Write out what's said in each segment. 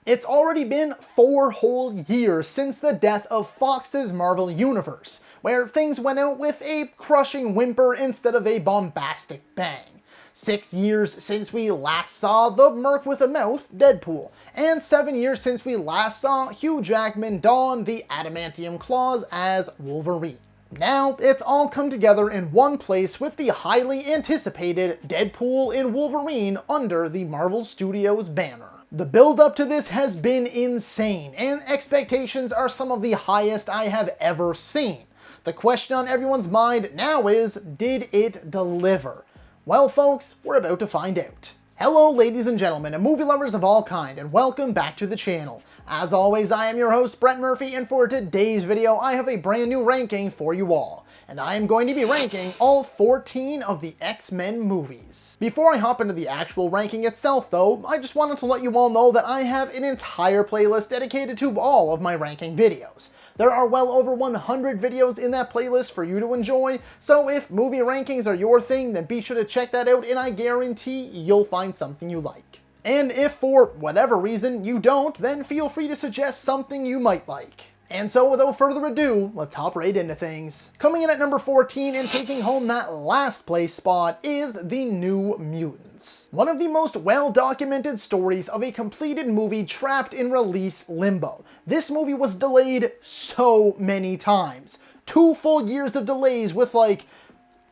It's already been 4 whole years since the death of Fox's Marvel Universe, where things went out with a crushing whimper instead of a bombastic bang. 6 years since we last saw the merc with a mouth, Deadpool, and 7 years since we last saw Hugh Jackman don the adamantium claws as Wolverine. Now, it's all come together in one place with the highly anticipated Deadpool and Wolverine under the Marvel Studios banner. The build up to this has been insane, and expectations are some of the highest I have ever seen. The question on everyone's mind now is, did it deliver? Well folks, we're about to find out. Hello ladies and gentlemen, and movie lovers of all kind, and welcome back to the channel. As always, I am your host, Brent Murphy, and for today's video, I have a brand new ranking for you all. And I am going to be ranking all 14 of the X-Men movies. Before I hop into the actual ranking itself though, I just wanted to let you all know that I have an entire playlist dedicated to all of my ranking videos. There are well over 100 videos in that playlist for you to enjoy, so if movie rankings are your thing, then be sure to check that out and I guarantee you'll find something you like. And if for whatever reason you don't, then feel free to suggest something you might like. And so without further ado, let's hop right into things. Coming in at number 14 and taking home that last place spot is The New Mutants. One of the most well-documented stories of a completed movie trapped in release limbo. This movie was delayed so many times. 2 full years of delays with it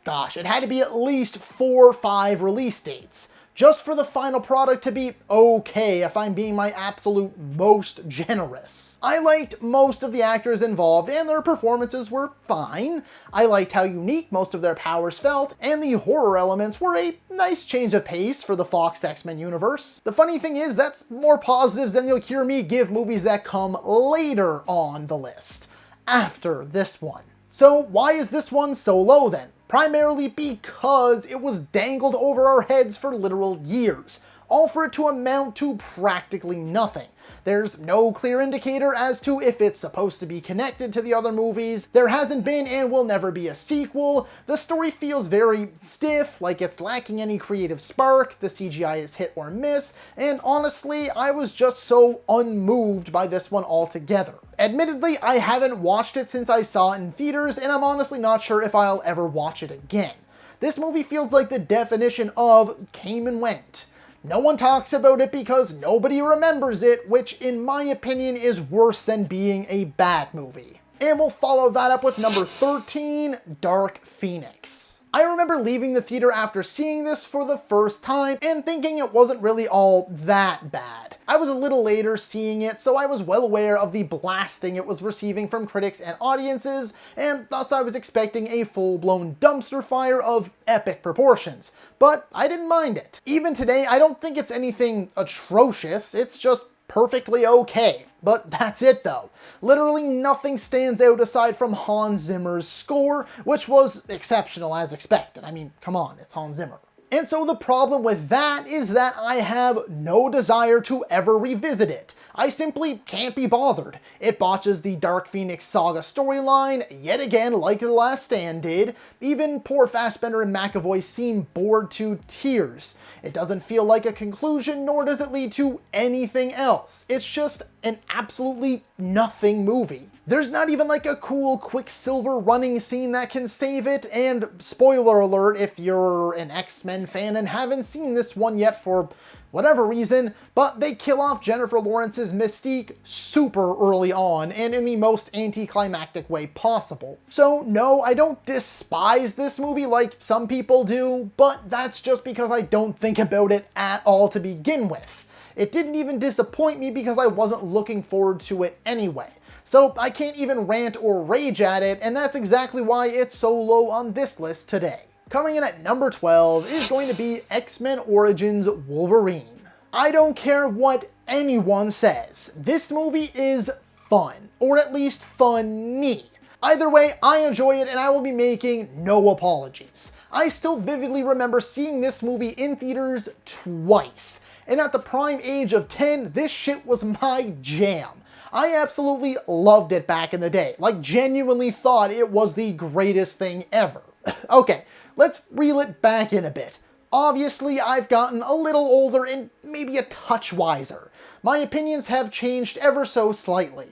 had to be at least 4 or 5 release dates. Just for the final product to be okay, if I'm being my absolute most generous. I liked most of the actors involved and their performances were fine. I liked how unique most of their powers felt, and the horror elements were a nice change of pace for the Fox X-Men universe. The funny thing is, that's more positives than you'll hear me give movies that come later on the list, after this one. So why is this one so low then? Primarily because it was dangled over our heads for literal years, all for it to amount to practically nothing. There's no clear indicator as to if it's supposed to be connected to the other movies. There hasn't been and will never be a sequel. The story feels very stiff, like it's lacking any creative spark. The CGI is hit or miss, and honestly, I was just so unmoved by this one altogether. Admittedly, I haven't watched it since I saw it in theaters, and I'm honestly not sure if I'll ever watch it again. This movie feels like the definition of came and went. No one talks about it because nobody remembers it, which in my opinion is worse than being a bad movie. And we'll follow that up with number 13, Dark Phoenix. I remember leaving the theater after seeing this for the first time and thinking it wasn't really all that bad. I was a little later seeing it, so I was well aware of the blasting it was receiving from critics and audiences, and thus I was expecting a full-blown dumpster fire of epic proportions. But I didn't mind it. Even today, I don't think it's anything atrocious, it's just perfectly okay. But that's it though. Literally nothing stands out aside from Hans Zimmer's score, which was exceptional as expected. I mean, come on, it's Hans Zimmer. And so the problem with that is that I have no desire to ever revisit it. I simply can't be bothered. It botches the Dark Phoenix saga storyline, yet again like The Last Stand did. Even poor Fassbender and McAvoy seem bored to tears. It doesn't feel like a conclusion, nor does it lead to anything else. It's just an absolutely nothing movie. There's not even like a cool Quicksilver running scene that can save it, and spoiler alert if you're an X-Men fan and haven't seen this one yet for whatever reason, but they kill off Jennifer Lawrence's Mystique super early on and in the most anticlimactic way possible. So no, I don't despise this movie like some people do, but that's just because I don't think about it at all to begin with. It didn't even disappoint me because I wasn't looking forward to it anyway. So I can't even rant or rage at it, and that's exactly why it's so low on this list today. Coming in at number 12 is going to be X-Men Origins Wolverine. I don't care what anyone says, this movie is fun, or at least funny. Either way, I enjoy it and I will be making no apologies. I still vividly remember seeing this movie in theaters twice, and at the prime age of 10, this shit was my jam. I absolutely loved it back in the day, genuinely thought it was the greatest thing ever. Okay, let's reel it back in a bit. Obviously, I've gotten a little older and maybe a touch wiser, my opinions have changed ever so slightly.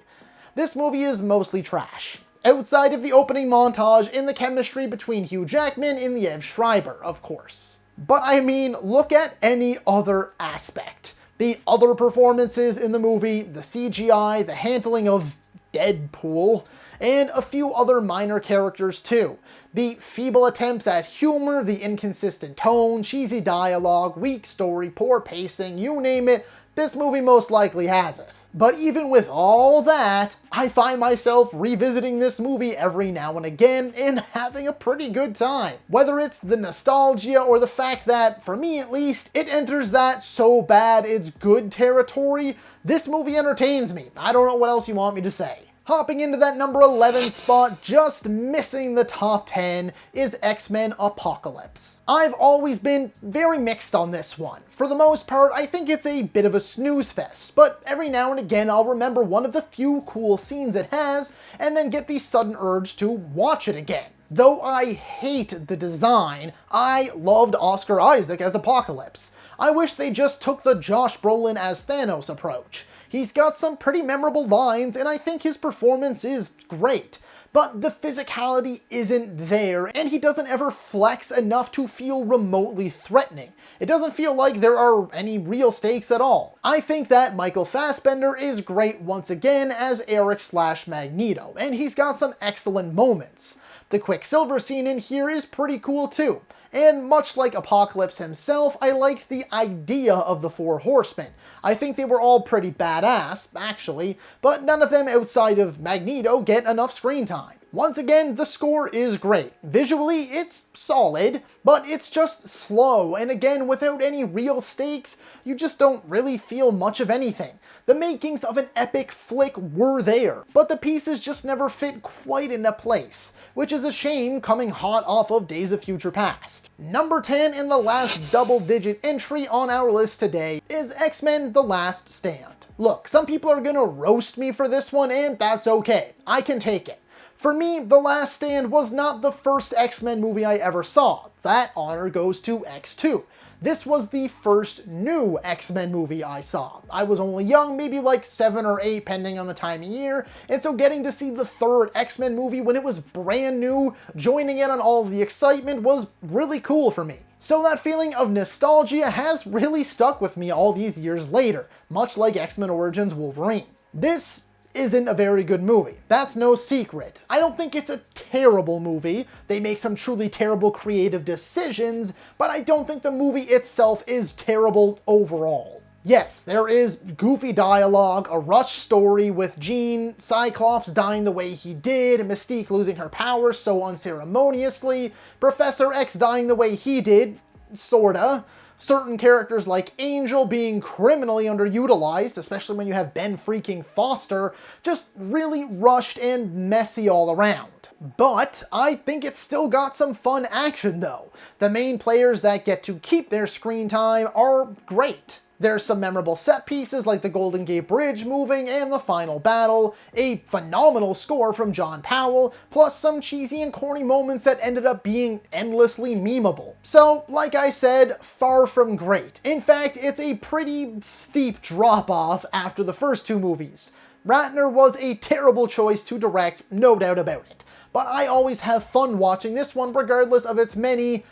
This movie is mostly trash. Outside of the opening montage and the chemistry between Hugh Jackman and Liev Schreiber, of course. But I mean, look at any other aspect. The other performances in the movie, the CGI, the handling of Deadpool, and a few other minor characters too. The feeble attempts at humor, the inconsistent tone, cheesy dialogue, weak story, poor pacing, you name it, this movie most likely has it. But even with all that, I find myself revisiting this movie every now and again and having a pretty good time. Whether it's the nostalgia or the fact that, for me at least, it enters that so bad it's good territory, this movie entertains me. I don't know what else you want me to say. Hopping into that number 11 spot, just missing the top 10, is X-Men Apocalypse. I've always been very mixed on this one. For the most part, I think it's a bit of a snooze fest, but every now and again I'll remember one of the few cool scenes it has, and then get the sudden urge to watch it again. Though I hate the design, I loved Oscar Isaac as Apocalypse. I wish they just took the Josh Brolin as Thanos approach. He's got some pretty memorable lines, and I think his performance is great. But the physicality isn't there, and he doesn't ever flex enough to feel remotely threatening. It doesn't feel like there are any real stakes at all. I think that Michael Fassbender is great once again as Eric/Magneto, and he's got some excellent moments. The Quicksilver scene in here is pretty cool too. And much like Apocalypse himself, I liked the idea of the Four Horsemen. I think they were all pretty badass, actually, but none of them outside of Magneto get enough screen time. Once again, the score is great. Visually, it's solid, but it's just slow, and again, without any real stakes, you just don't really feel much of anything. The makings of an epic flick were there, but the pieces just never fit quite into place, which is a shame coming hot off of Days of Future Past. Number 10 and the last double-digit entry on our list today is X-Men: The Last Stand. Look, some people are gonna roast me for this one, and that's okay. I can take it. For me, The Last Stand was not the first X-Men movie I ever saw. That honor goes to X2. This was the first new X-Men movie I saw. I was only young, maybe like 7 or 8, depending on the time of year, and so getting to see the third X-Men movie when it was brand new, joining in on all the excitement, was really cool for me. So that feeling of nostalgia has really stuck with me all these years later, much like X-Men Origins Wolverine. This isn't a very good movie. That's no secret. I don't think it's a terrible movie. They make some truly terrible creative decisions, but I don't think the movie itself is terrible overall. Yes, there is goofy dialogue, a rushed story with Jean, Cyclops dying the way he did, Mystique losing her powers so unceremoniously, Professor X dying the way he did, sorta. Certain characters like Angel being criminally underutilized, especially when you have Ben freaking Foster, just really rushed and messy all around. But I think it's still got some fun action though. The main players that get to keep their screen time are great. There's some memorable set pieces like the Golden Gate Bridge moving and the final battle, a phenomenal score from John Powell, plus some cheesy and corny moments that ended up being endlessly memeable. So, like I said, far from great. In fact, it's a pretty steep drop-off after the first two movies. Ratner was a terrible choice to direct, no doubt about it. But I always have fun watching this one regardless of its many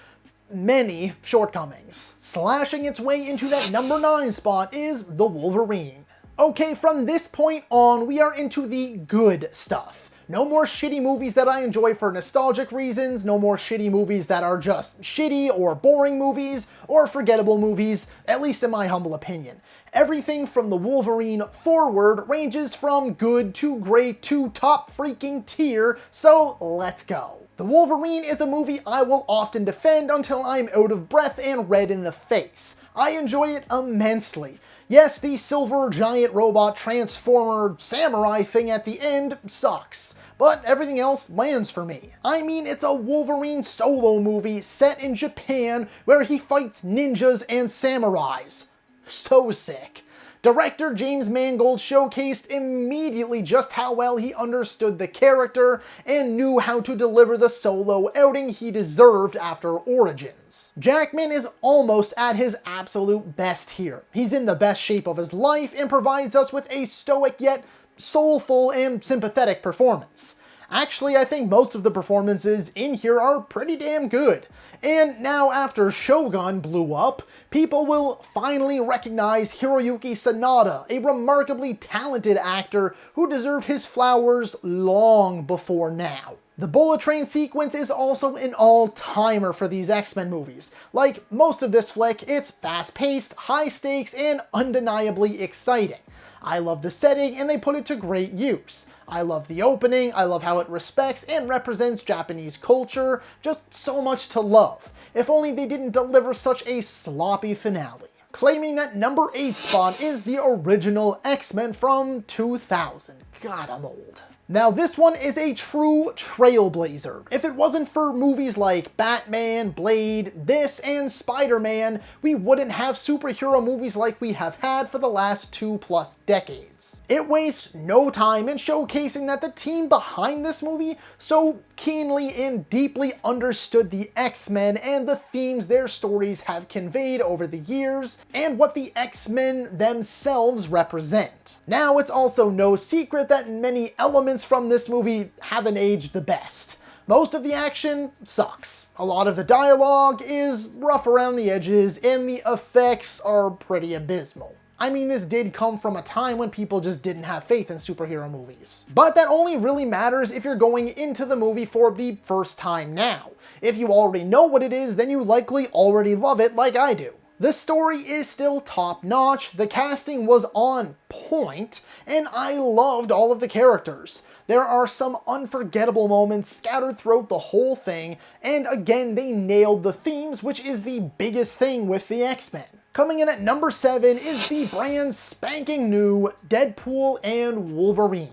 shortcomings. Slashing its way into that number 9 spot is The Wolverine. Okay, from this point on, we are into the good stuff. No more shitty movies that I enjoy for nostalgic reasons, no more shitty movies that are just shitty or boring movies, or forgettable movies, at least in my humble opinion. Everything from The Wolverine forward ranges from good to great to top freaking tier, so let's go. The Wolverine is a movie I will often defend until I'm out of breath and red in the face. I enjoy it immensely. Yes, the silver giant robot transformer samurai thing at the end sucks, but everything else lands for me. I mean, it's a Wolverine solo movie set in Japan where he fights ninjas and samurais. So sick. Director James Mangold showcased immediately just how well he understood the character and knew how to deliver the solo outing he deserved after Origins. Jackman is almost at his absolute best here. He's in the best shape of his life and provides us with a stoic yet soulful and sympathetic performance. Actually, I think most of the performances in here are pretty damn good. And now after Shogun blew up, people will finally recognize Hiroyuki Sanada, a remarkably talented actor who deserved his flowers long before now. The bullet train sequence is also an all-timer for these X-Men movies. Like most of this flick, it's fast-paced, high-stakes, and undeniably exciting. I love the setting and they put it to great use. I love the opening, I love how it respects and represents Japanese culture, just so much to love. If only they didn't deliver such a sloppy finale. Claiming that number 8 spot is the original X-Men from 2000. God, I'm old. Now this one is a true trailblazer. If it wasn't for movies like Batman, Blade, this, and Spider-Man, we wouldn't have superhero movies like we have had for the last 2+ decades. It wastes no time in showcasing that the team behind this movie so keenly and deeply understood the X-Men and the themes their stories have conveyed over the years, and what the X-Men themselves represent. Now it's also no secret that many elements from this movie haven't aged the best. Most of the action sucks. A lot of the dialogue is rough around the edges, and the effects are pretty abysmal. I mean, this did come from a time when people just didn't have faith in superhero movies. But that only really matters if you're going into the movie for the first time now. If you already know what it is, then you likely already love it like I do. The story is still top-notch, the casting was on point, and I loved all of the characters. There are some unforgettable moments scattered throughout the whole thing, and again they nailed the themes, which is the biggest thing with the X-Men. Coming in at number 7 is the brand spanking new Deadpool and Wolverine.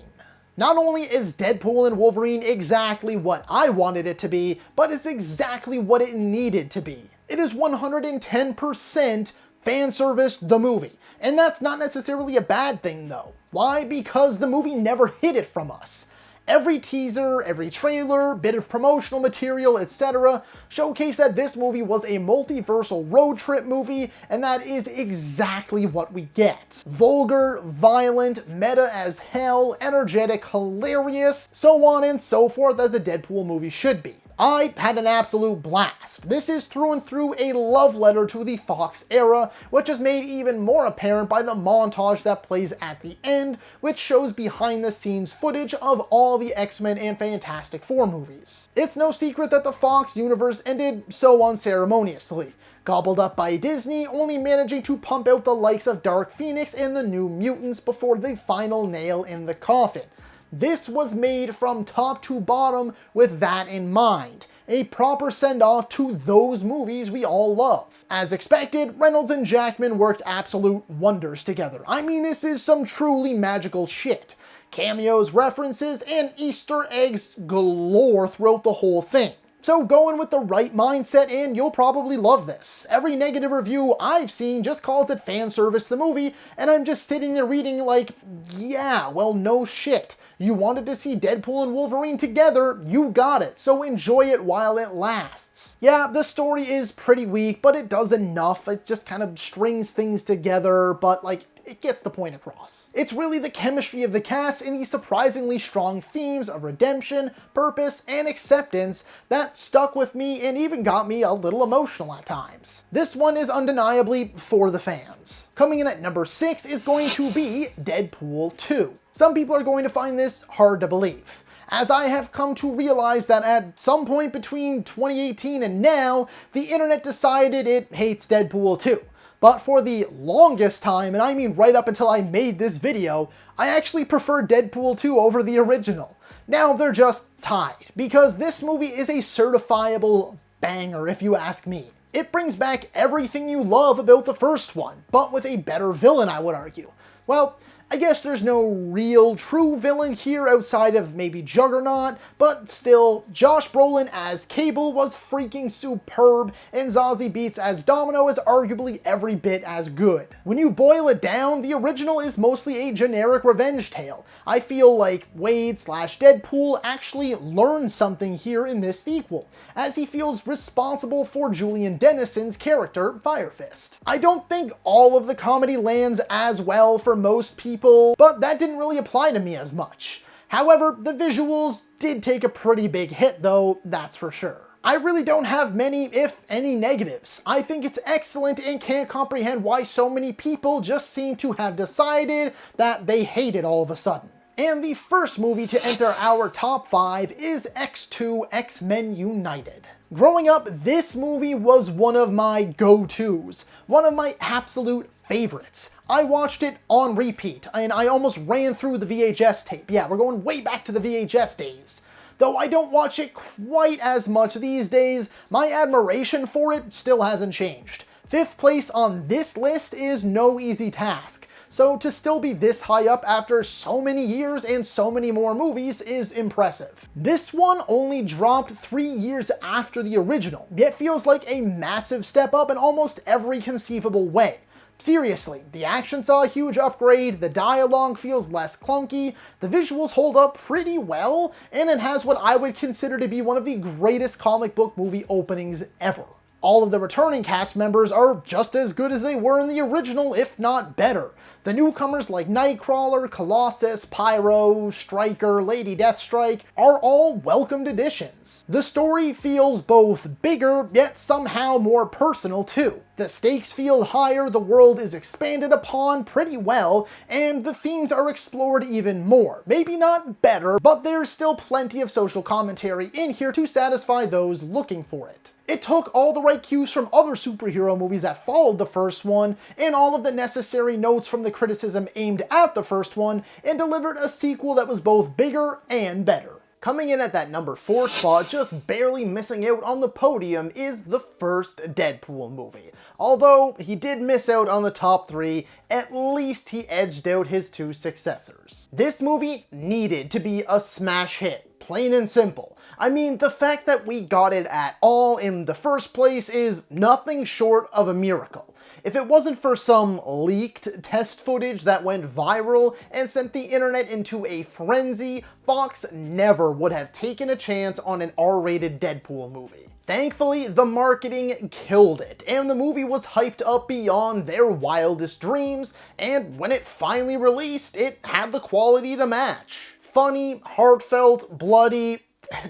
Not only is Deadpool and Wolverine exactly what I wanted it to be, but it's exactly what it needed to be. It is 110% fan service the movie. And that's not necessarily a bad thing though. Why? Because the movie never hid it from us. Every teaser, every trailer, bit of promotional material, etc. showcase that this movie was a multiversal road trip movie, and that is exactly what we get. Vulgar, violent, meta as hell, energetic, hilarious, so on and so forth as a Deadpool movie should be. I had an absolute blast. This is through and through a love letter to the Fox era, which is made even more apparent by the montage that plays at the end, which shows behind the scenes footage of all the X-Men and Fantastic Four movies. It's no secret that the Fox universe ended so unceremoniously, gobbled up by Disney, only managing to pump out the likes of Dark Phoenix and the New Mutants before the final nail in the coffin. This was made from top to bottom with that in mind. A proper send-off to those movies we all love. As expected, Reynolds and Jackman worked absolute wonders together. I mean, this is some truly magical shit. Cameos, references, and Easter eggs galore throughout the whole thing. So go in with the right mindset and you'll probably love this. Every negative review I've seen just calls it fan service the movie, and I'm just sitting there reading like, yeah, well no shit. You wanted to see Deadpool and Wolverine together, you got it, so enjoy it while it lasts. Yeah, the story is pretty weak, but it does enough. It just kind of strings things together, but like, it gets the point across. It's really the chemistry of the cast and the surprisingly strong themes of redemption, purpose, and acceptance that stuck with me and even got me a little emotional at times. This one is undeniably for the fans. Coming in at number 6 is going to be Deadpool 2. Some people are going to find this hard to believe, as I have come to realize that at some point between 2018 and now, the internet decided it hates Deadpool 2. But for the longest time, and I mean right up until I made this video, I actually preferred Deadpool 2 over the original. Now they're just tied, because this movie is a certifiable banger if you ask me. It brings back everything you love about the first one, but with a better villain, I would argue. Well, I guess there's no real true villain here outside of maybe Juggernaut, but still, Josh Brolin as Cable was freaking superb, and Zazie Beetz as Domino is arguably every bit as good. When you boil it down, the original is mostly a generic revenge tale. I feel like Wade/Deadpool actually learned something here in this sequel, as he feels responsible for Julian Dennison's character, Fire Fist. I don't think all of the comedy lands as well for most people, but that didn't really apply to me as much. However, the visuals did take a pretty big hit though, that's for sure. I really don't have many, if any, negatives. I think it's excellent and can't comprehend why so many people just seem to have decided that they hate it all of a sudden. And the first movie to enter our top 5 is X2 X-Men United. Growing up, this movie was one of my go-tos, one of my absolute favorites. I watched it on repeat, and I almost ran through the VHS tape. Yeah, we're going way back to the VHS days. Though I don't watch it quite as much these days, my admiration for it still hasn't changed. 5th place on this list is no easy task. So to still be this high up after so many years and so many more movies is impressive. This one only dropped 3 years after the original, yet feels like a massive step up in almost every conceivable way. Seriously, the action saw a huge upgrade, the dialogue feels less clunky, the visuals hold up pretty well, and it has what I would consider to be one of the greatest comic book movie openings ever. All of the returning cast members are just as good as they were in the original, if not better. The newcomers like Nightcrawler, Colossus, Pyro, Stryker, Lady Deathstrike are all welcomed additions. The story feels both bigger, yet somehow more personal too. The stakes feel higher, the world is expanded upon pretty well, and the themes are explored even more. Maybe not better, but there's still plenty of social commentary in here to satisfy those looking for it. It took all the right cues from other superhero movies that followed the first one, and all of the necessary notes from the criticism aimed at the first one, and delivered a sequel that was both bigger and better. Coming in at that number 4 spot, just barely missing out on the podium, is the first Deadpool movie. Although he did miss out on the top 3, at least he edged out his 2 successors. This movie needed to be a smash hit, plain and simple. I mean, the fact that we got it at all in the first place is nothing short of a miracle. If it wasn't for some leaked test footage that went viral and sent the internet into a frenzy, Fox never would have taken a chance on an R-rated Deadpool movie. Thankfully, the marketing killed it, and the movie was hyped up beyond their wildest dreams, and when it finally released, it had the quality to match. Funny, heartfelt, bloody,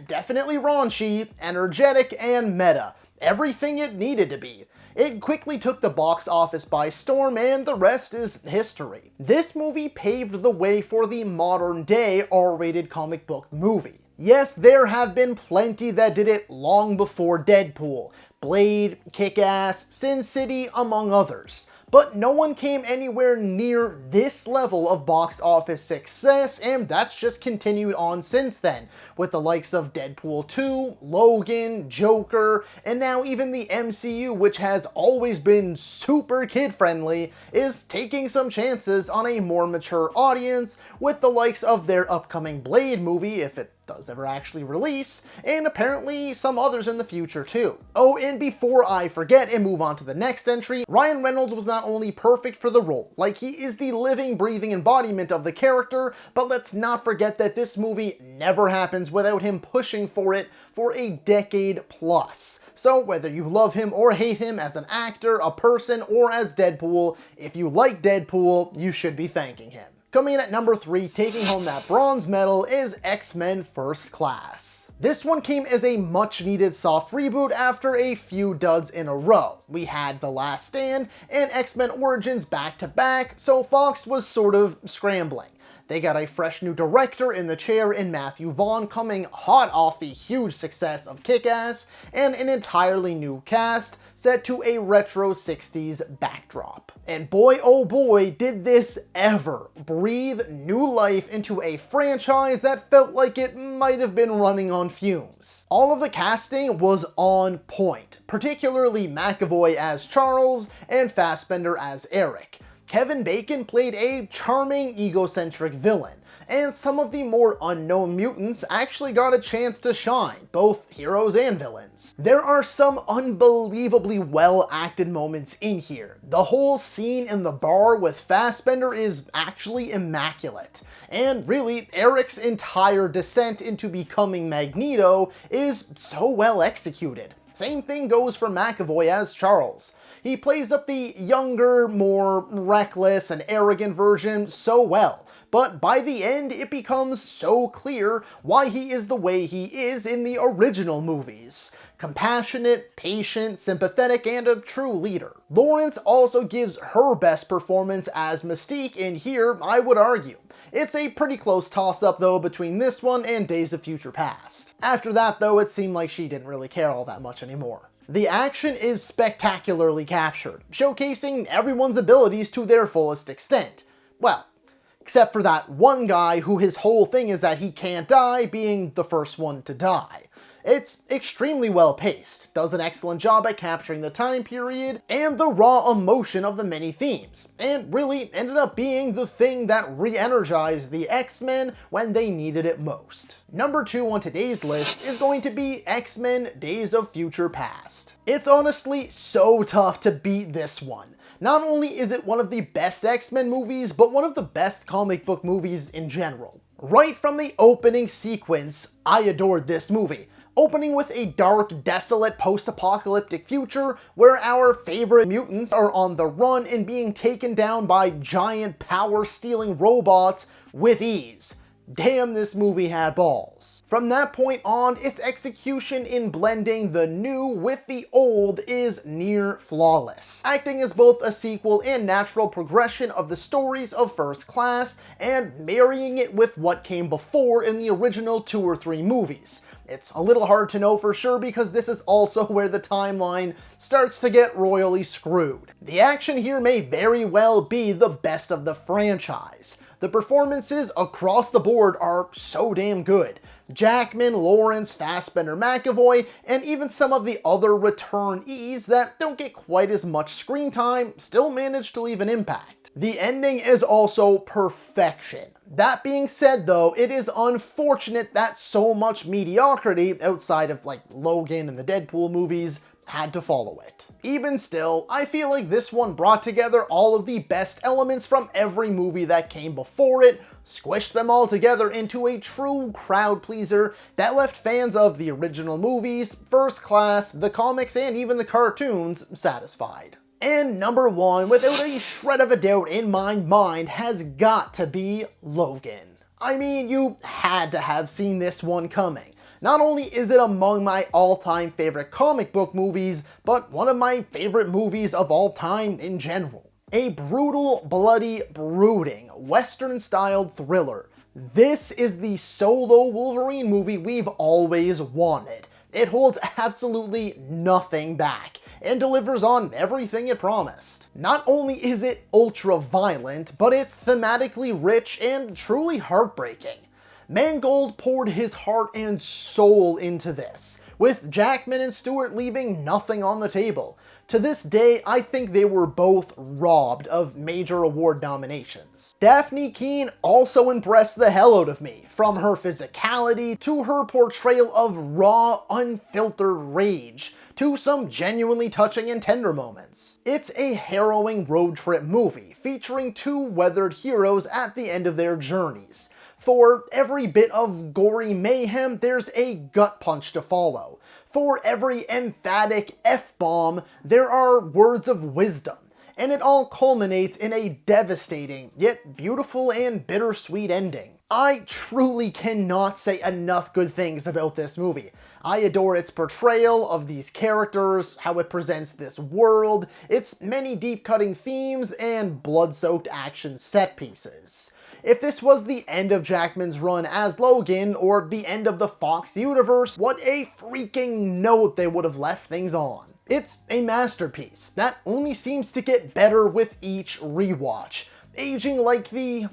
definitely raunchy, energetic, and meta. Everything it needed to be. It quickly took the box office by storm, and the rest is history. This movie paved the way for the modern-day R-rated comic book movie. Yes, there have been plenty that did it long before Deadpool. Blade, Kick-Ass, Sin City, among others. But no one came anywhere near this level of box office success, and that's just continued on since then, with the likes of Deadpool 2, Logan, Joker, and now even the MCU, which has always been super kid-friendly, is taking some chances on a more mature audience, with the likes of their upcoming Blade movie, if it does ever actually release, and apparently some others in the future too. Oh, and before I forget and move on to the next entry, Ryan Reynolds was not only perfect for the role, like he is the living, breathing embodiment of the character, but let's not forget that this movie never happens without him pushing for it for a decade plus. So whether you love him or hate him as an actor, a person, or as Deadpool, if you like Deadpool, you should be thanking him. Coming in at number 3, taking home that bronze medal, is X-Men First Class. This one came as a much-needed soft reboot after a few duds in a row. We had The Last Stand and X-Men Origins back-to-back, so Fox was sort of scrambling. They got a fresh new director in the chair in Matthew Vaughn, coming hot off the huge success of Kick-Ass, and an entirely new cast set to a retro 60s backdrop. And boy oh boy did this ever breathe new life into a franchise that felt like it might have been running on fumes. All of the casting was on point, particularly McAvoy as Charles and Fassbender as Eric. Kevin Bacon played a charming, egocentric villain, and some of the more unknown mutants actually got a chance to shine, both heroes and villains. There are some unbelievably well-acted moments in here. The whole scene in the bar with Fassbender is actually immaculate. And really, Eric's entire descent into becoming Magneto is so well executed. Same thing goes for McAvoy as Charles. He plays up the younger, more reckless and arrogant version so well, but by the end it becomes so clear why he is the way he is in the original movies. Compassionate, patient, sympathetic, and a true leader. Lawrence also gives her best performance as Mystique in here, I would argue. It's a pretty close toss-up though between this one and Days of Future Past. After that though, it seemed like she didn't really care all that much anymore. The action is spectacularly captured, showcasing everyone's abilities to their fullest extent. Well, except for that one guy who his whole thing is that he can't die, being the first one to die. It's extremely well paced, does an excellent job at capturing the time period and the raw emotion of the many themes, and really ended up being the thing that re-energized the X-Men when they needed it most. Number 2 on today's list is going to be X-Men Days of Future Past. It's honestly so tough to beat this one. Not only is it one of the best X-Men movies, but one of the best comic book movies in general. Right from the opening sequence, I adored this movie. Opening with a dark, desolate, post-apocalyptic future where our favorite mutants are on the run and being taken down by giant power-stealing robots with ease. Damn, this movie had balls. From that point on, its execution in blending the new with the old is near flawless, acting as both a sequel and natural progression of the stories of First Class, and marrying it with what came before in the original 2 or 3 movies. It's a little hard to know for sure because this is also where the timeline starts to get royally screwed. The action here may very well be the best of the franchise. The performances across the board are so damn good. Jackman, Lawrence, Fassbender, McAvoy, and even some of the other returnees that don't get quite as much screen time still manage to leave an impact. The ending is also perfection. That being said though, it is unfortunate that so much mediocrity outside of like Logan and the Deadpool movies had to follow it. Even still, I feel like this one brought together all of the best elements from every movie that came before it, squished them all together into a true crowd pleaser that left fans of the original movies, First Class, the comics, and even the cartoons satisfied. And number 1, without a shred of a doubt in my mind, has got to be Logan. I mean, you had to have seen this one coming. Not only is it among my all-time favorite comic book movies, but one of my favorite movies of all time in general. A brutal, bloody, brooding, Western-styled thriller. This is the solo Wolverine movie we've always wanted. It holds absolutely nothing back and delivers on everything it promised. Not only is it ultra-violent, but it's thematically rich and truly heartbreaking. Mangold poured his heart and soul into this, with Jackman and Stewart leaving nothing on the table. To this day, I think they were both robbed of major award nominations. Daphne Keane also impressed the hell out of me, from her physicality to her portrayal of raw, unfiltered rage, to some genuinely touching and tender moments. It's a harrowing road trip movie, featuring 2 weathered heroes at the end of their journeys. For every bit of gory mayhem, there's a gut punch to follow. For every emphatic F-bomb, there are words of wisdom. And it all culminates in a devastating, yet beautiful and bittersweet ending. I truly cannot say enough good things about this movie. I adore its portrayal of these characters, how it presents this world, its many deep-cutting themes, and blood-soaked action set pieces. If this was the end of Jackman's run as Logan, or the end of the Fox universe, what a freaking note they would have left things on. It's a masterpiece that only seems to get better with each rewatch, aging like the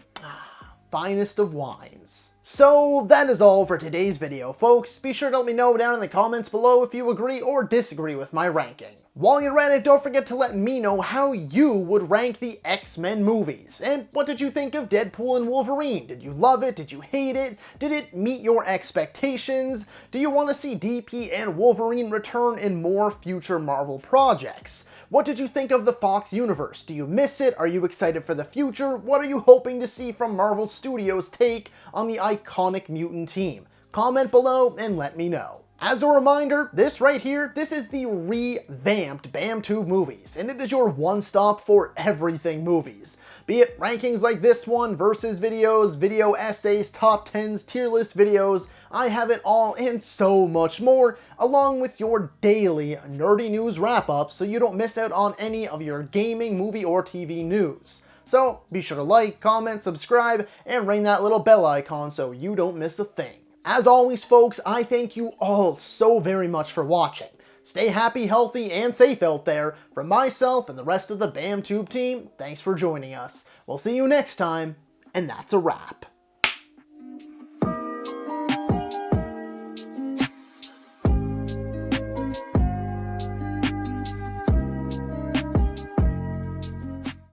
finest of wines. So that is all for today's video, folks. Be sure to let me know down in the comments below if you agree or disagree with my ranking. While you're at it, don't forget to let me know how you would rank the X-Men movies. And what did you think of Deadpool and Wolverine? Did you love it? Did you hate it? Did it meet your expectations? Do you want to see DP and Wolverine return in more future Marvel projects? What did you think of the Fox universe? Do you miss it? Are you excited for the future? What are you hoping to see from Marvel Studios' take on the iconic mutant team? Comment below and let me know. As a reminder, this right here, this is the revamped BAMTube movies, and it is your one-stop for everything movies. Be it rankings like this one, versus videos, video essays, top 10s, tier list videos, I have it all and so much more, along with your daily nerdy news wrap-up so you don't miss out on any of your gaming, movie, or TV news. So be sure to like, comment, subscribe, and ring that little bell icon so you don't miss a thing. As always, folks, I thank you all so very much for watching. Stay happy, healthy, and safe out there. From myself and the rest of the BAMTube team, thanks for joining us. We'll see you next time, and that's a wrap.